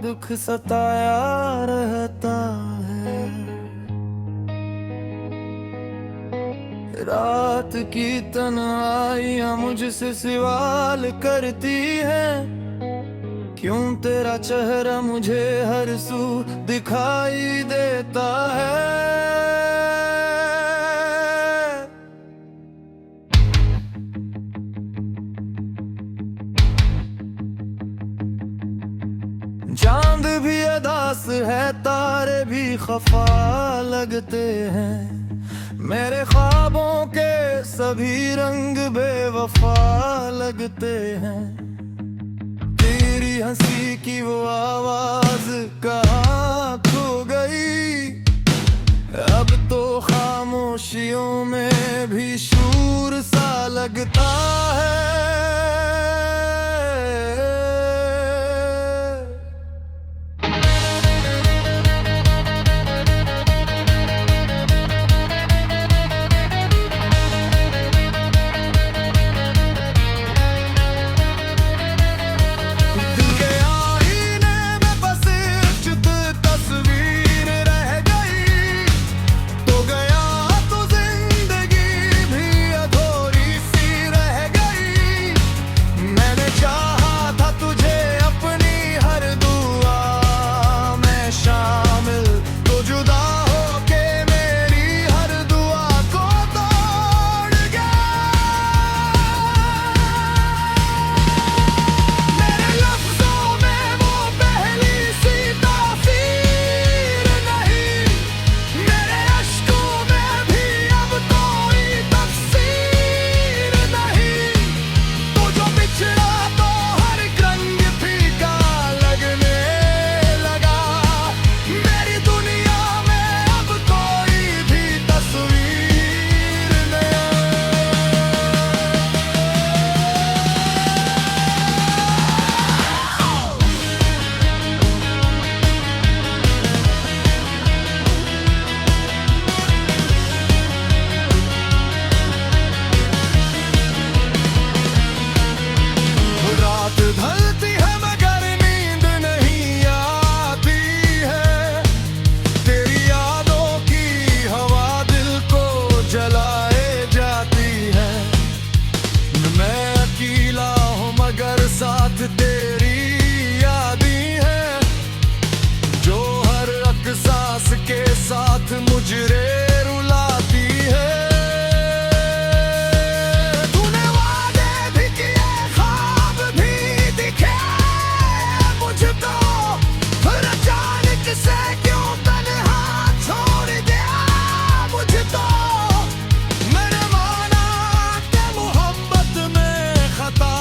दुख सताया रहता है। रात की तन्हाइयां मुझसे सवाल करती है, क्यों तेरा चेहरा मुझे हर सू दिखाई देता है। चांद भी अदास है, तारे भी खफा लगते हैं, मेरे ख्वाबों के सभी रंग बेवफा लगते हैं। तेरी हंसी की वो आवाज कहाँ खो गई, अब तो खामोशियों में भी शूर सा लगता है। साथ तेरी यादें हैं, जो हर एक सांस के साथ मुझे रुलाती है। तूने वादे भी किए, ख्वाब भी दिखे मुझको, फिर अचानक से क्यों तन्हा छोड़ दिया मुझको। मैंने माना कि मोहब्बत में खता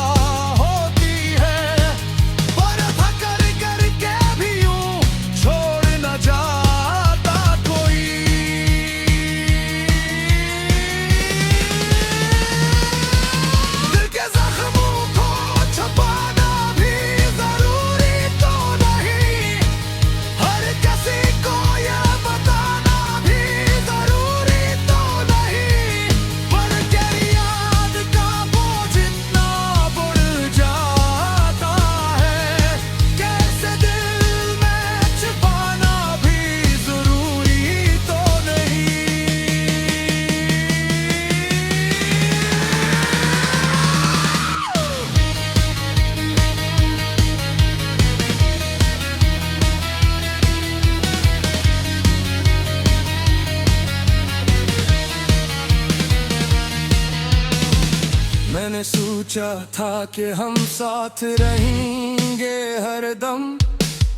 मैंने सोचा था कि हम साथ रहेंगे हरदम,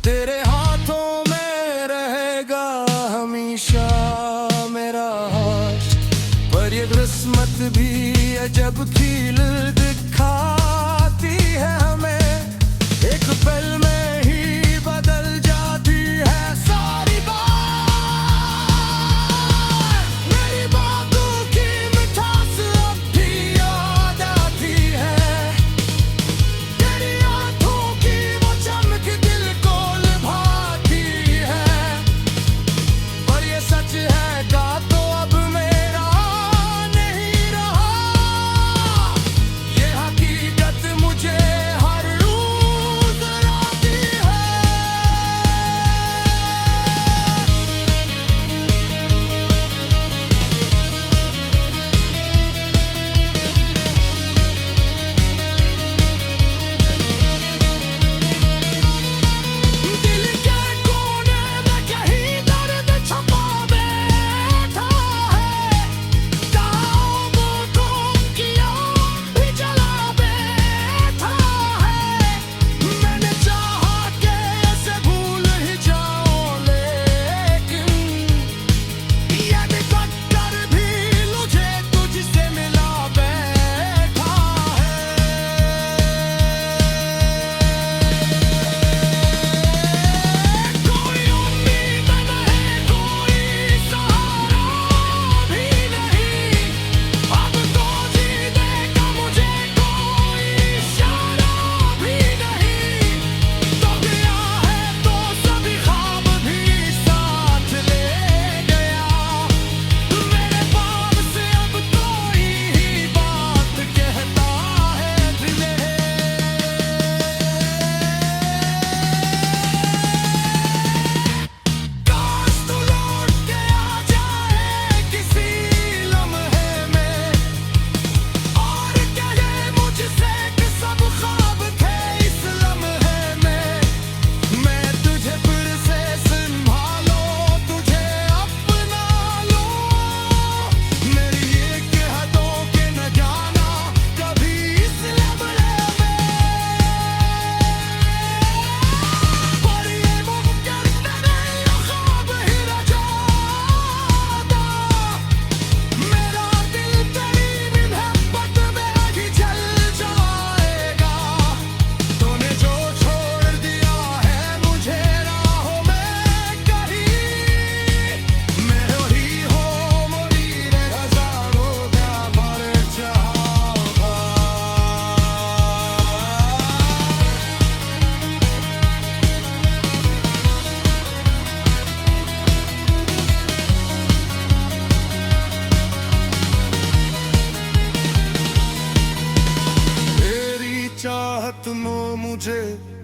तेरे हाथों में रहेगा हमेशा मेरा हाथ। पर ये किस्मत भी अजब खेल दिखाती है हमें, एक पल में ही बदल जाती है सारी बात। मेरी बातों की मिठास अब भी याद आती है, तेरी आंखों की वो चमक दिल को लुभाती है। पर ये सच है का तो अब मेरा नहीं रहा,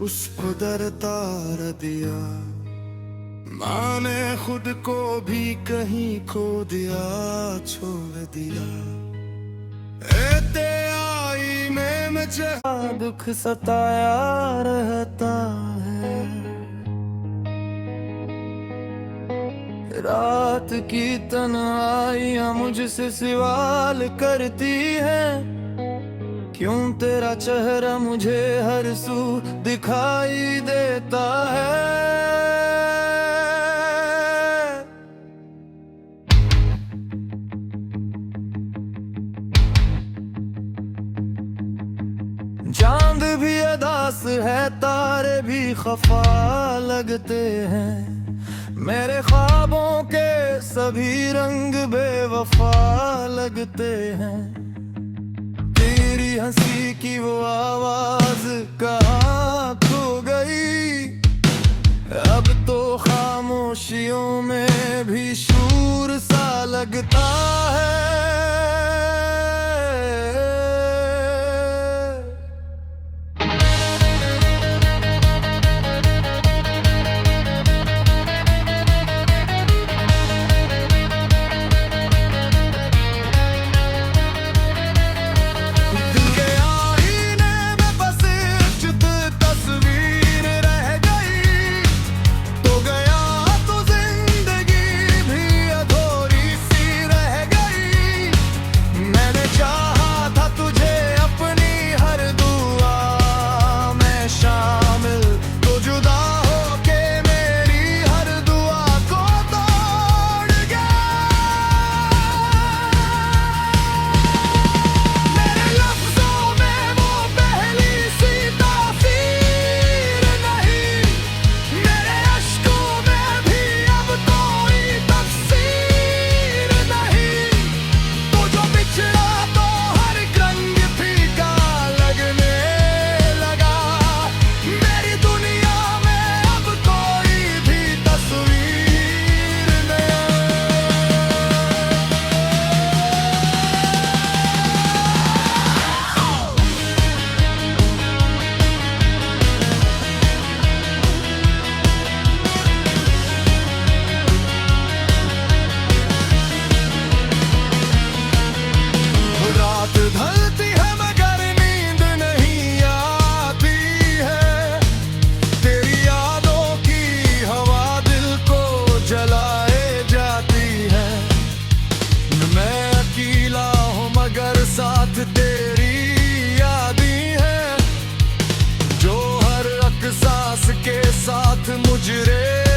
उसको दर तार दिया। मैंने खुद को भी कहीं खो दिया, छोड़ दिया। एते आई में मुझे दुख सताया रहता है। रात की तन्हाइयां मुझसे सवाल करती है, क्यों तेरा चेहरा मुझे हर सू दिखाई देता है। चांद भी अदास है, तारे भी खफा लगते हैं। मेरे ख्वाबों के सभी रंग बेवफा लगते हैं। तेरी हंसी की वो आवाज कहाँ खो गई, अब तो खामोशियों में भी शूर सा लगता है। साथ तेरी यादें हैं, जो हर एक सांस के साथ मुझे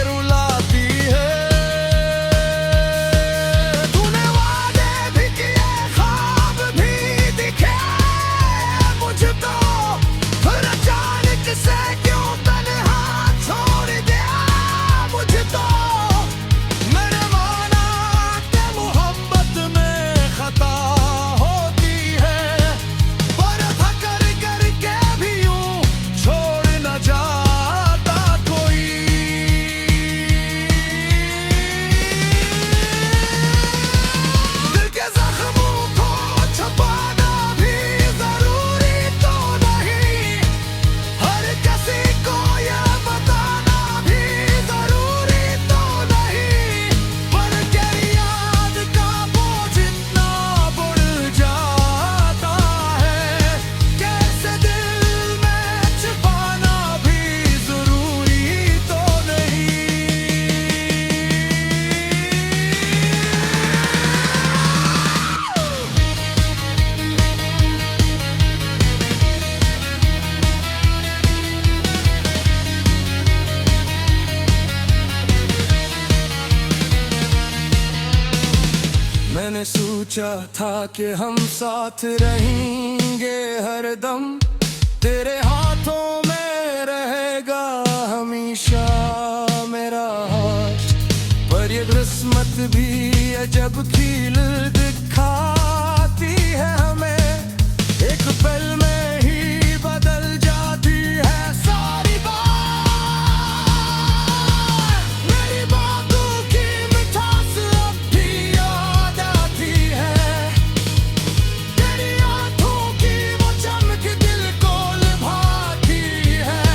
रुलाती है। तूने वादे भी किए, ख्वाब भी दिखे मुझको, फिर अचानक से क्यों तन्हा छोड़ दिया मुझको। मैंने माना कि मोहब्बत में खता मैंने सोचा था कि हम साथ रहेंगे हरदम, तेरे हाथों में रहेगा हमेशा मेरा हाथ। पर ये किस्मत भी अजब खेल दिखाती है हमें, एक पल में ही बदल जाती है सारी बात। मेरी बातों की मिठास अब भी याद आती है, तेरी आंखों की वो चमक दिल को लुभाती है।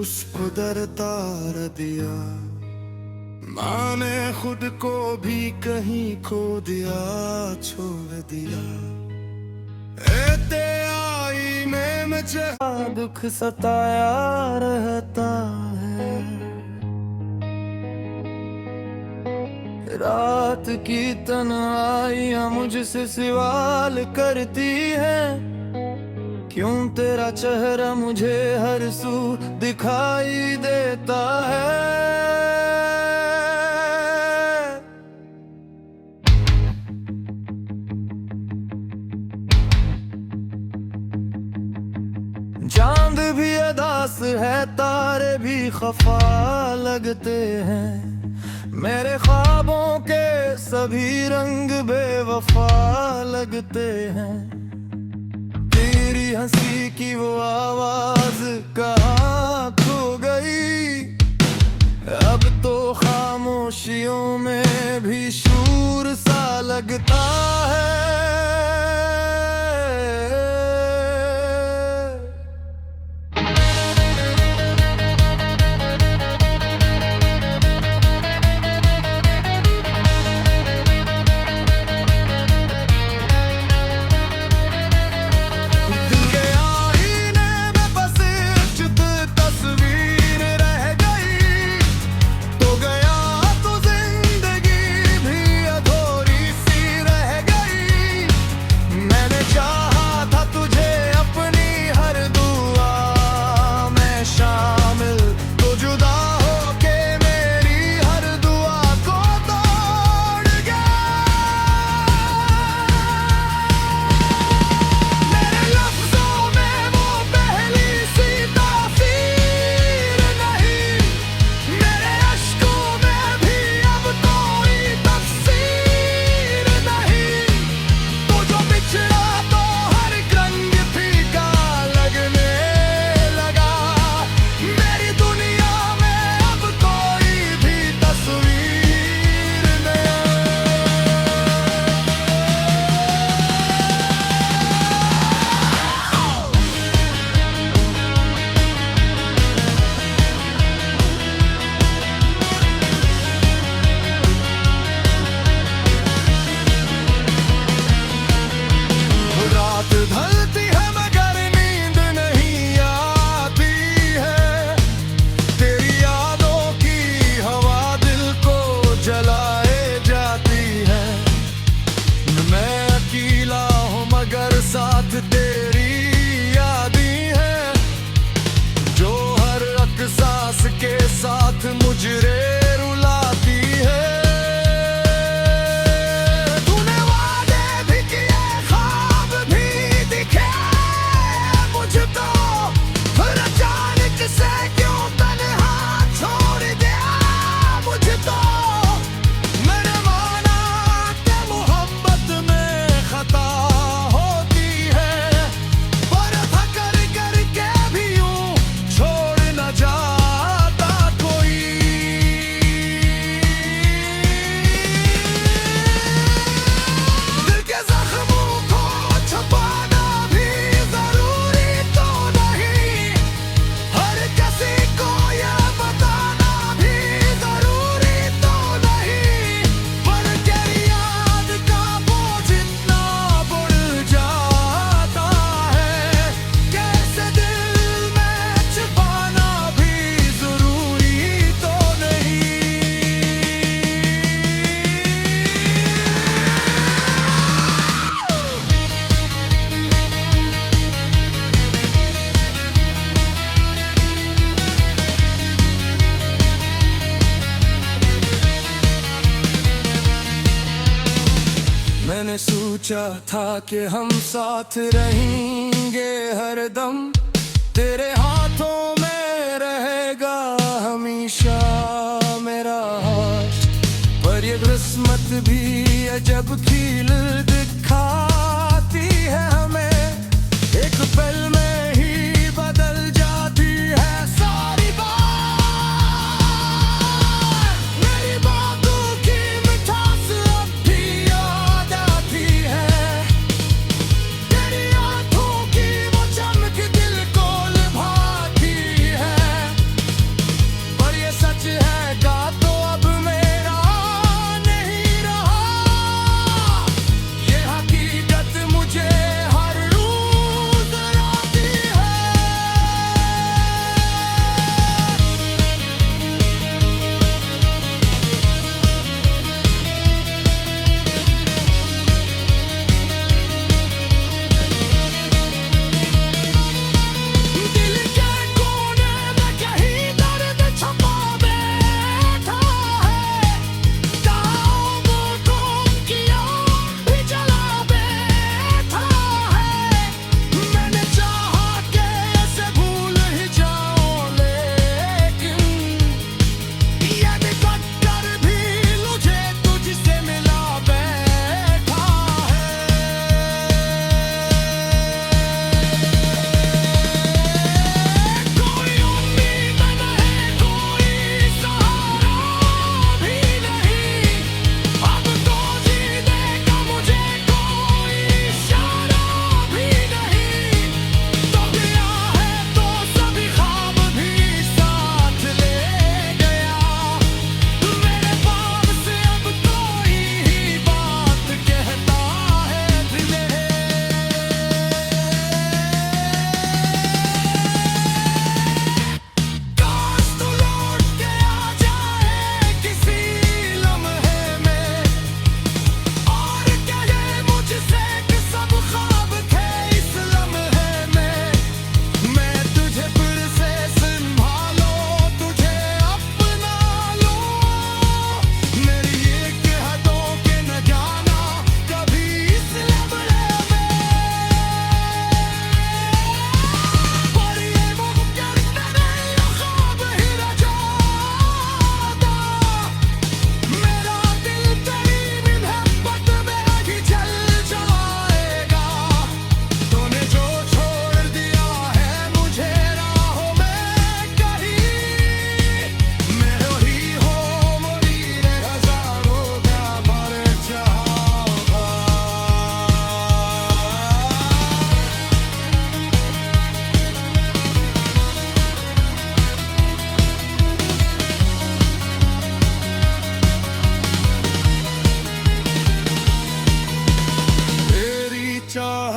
उसको दरतार दिया। मैंने खुद को भी कहीं खो दिया, छोड़ दिया। एते आईने में दुख सताया रहता है। रात की तन्हाइयां मुझसे सवाल करती है, क्यों तेरा चेहरा मुझे हर सू दिखाई देता है। चांद भी अदास है, तारे भी खफा लगते हैं। मेरे ख्वाबों के सभी रंग बेवफा लगते हैं। तेरी हंसी की वो आवाज कहाँ खो गई, अब तो खामोशियों में भी शूर सा लगता है। साथ तेरी यादी है, जो हर एक सांस के साथ मुझे रुलाती है। तूने वादे भी किए, ख्वाब भी दिखे मुझको, फिर अचानक से क्यों तन्हा छोड़ दिया मुझको। मैंने माना कि मोहब्बत में खता मैंने सोचा था कि हम साथ रहेंगे हरदम, तेरे हाथों में रहेगा हमेशा मेरा हाथ। पर ये किस्मत भी अजब खेल दिखाती है हमें, एक पल में ही बदल जाती है सारी बात। मेरी बातों की मिठास अब भी याद आती है, तेरी आंखों की वो चमक दिल को लुभाती है।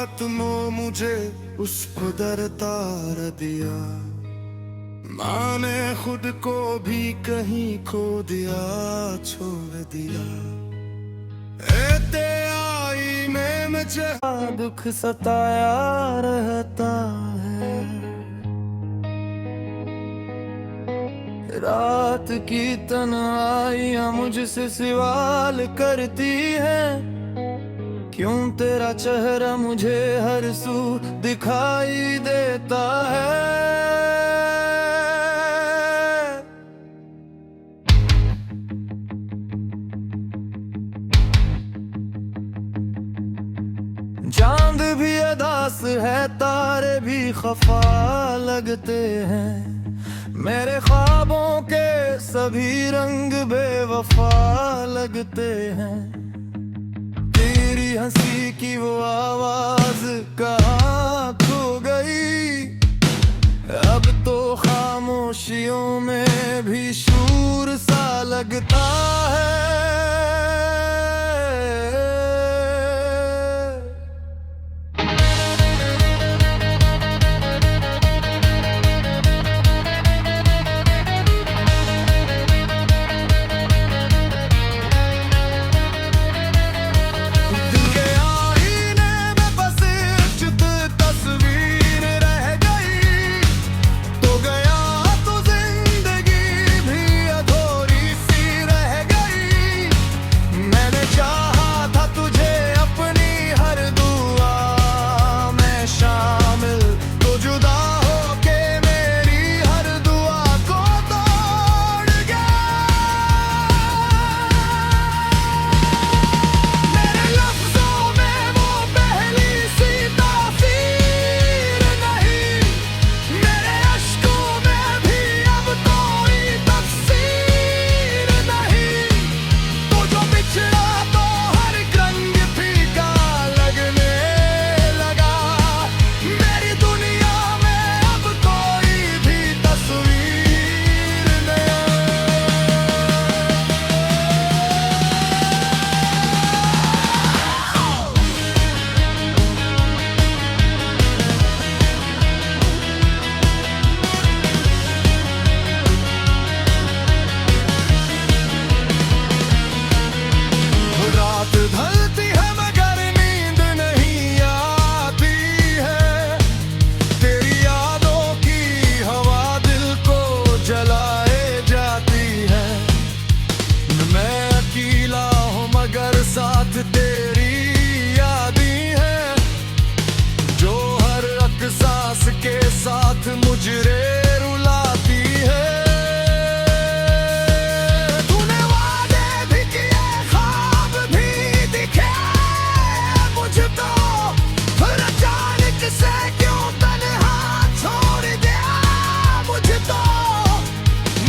तुमो मुझे उसको दरतार दिया। मैंने खुद को भी कहीं खो दिया, छोड़ दिया। एते आई में मुझे दुख सताया रहता है। रात की तन्हाइयां मुझसे सवाल करती है, क्यों तेरा चेहरा मुझे हर सू दिखाई देता है। चांद भी अदास है, तारे भी खफा लगते हैं। मेरे ख्वाबों के सभी रंग बेवफा लगते हैं। तेरी हंसी की वो आवाज कहाँ खो गई, अब तो खामोशियों में भी शूर सा लगता है। साथ तेरी यादी है, जो हर एक सांस के साथ मुझे रुलाती है। तूने वादे भी किए, ख्वाब भी दिखे मुझको, फिर अचानक से क्यों तन्हा छोड़ दिया मुझको।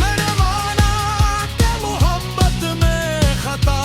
मैंने माना कि मोहब्बत में खता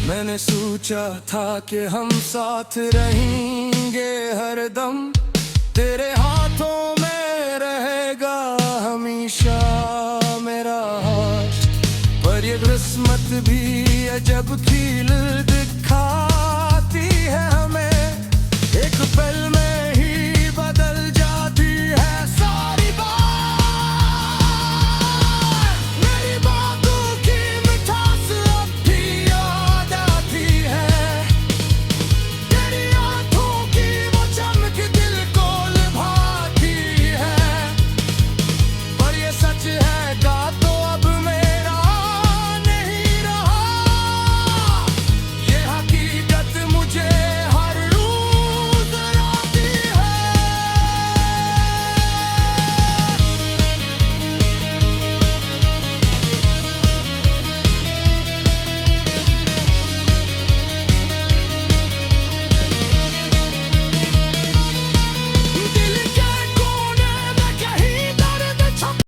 मैंने सोचा था कि हम साथ रहेंगे हरदम, तेरे हाथों में रहेगा हमेशा मेरा हाथ। पर ये किस्मत भी अजब खेल